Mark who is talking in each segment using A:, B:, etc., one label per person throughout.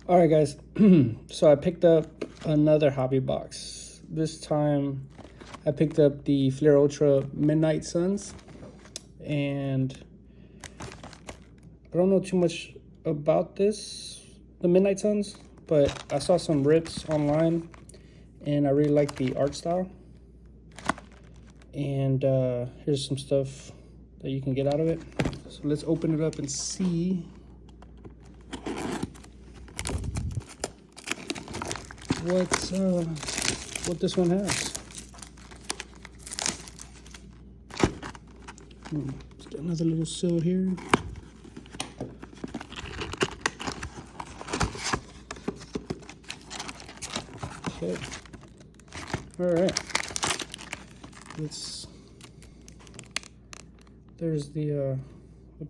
A: All right, guys. So I picked up another hobby box. This time I picked up the Fleer Ultra Midnight Suns. And I don't know too much about the Midnight Suns, but I saw some rips online and I really like the art style. And here's some stuff that you can get out of it. So let's open it up and see what this one has. Let's get another little seal here. Okay. All right. There's the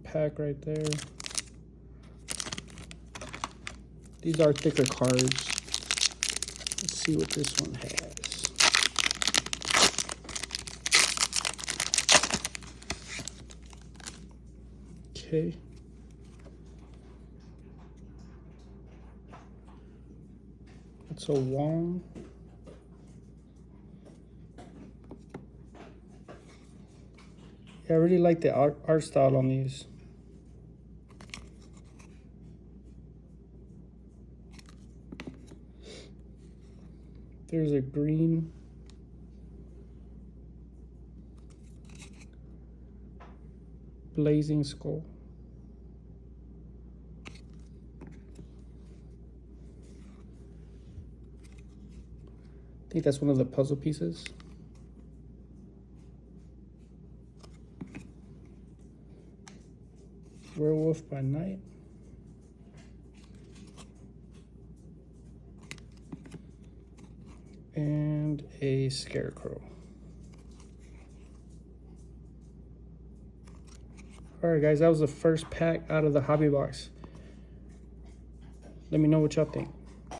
A: pack right there. These are thicker cards. Let's see what this one has. Okay. It's a Wong. Yeah, I really like the art style on these. There's a green. Blazing Skull. I think that's one of the puzzle pieces. Werewolf by Night. And a Scarecrow. Alright guys, that was the first pack out of the hobby box. Let me know what y'all think.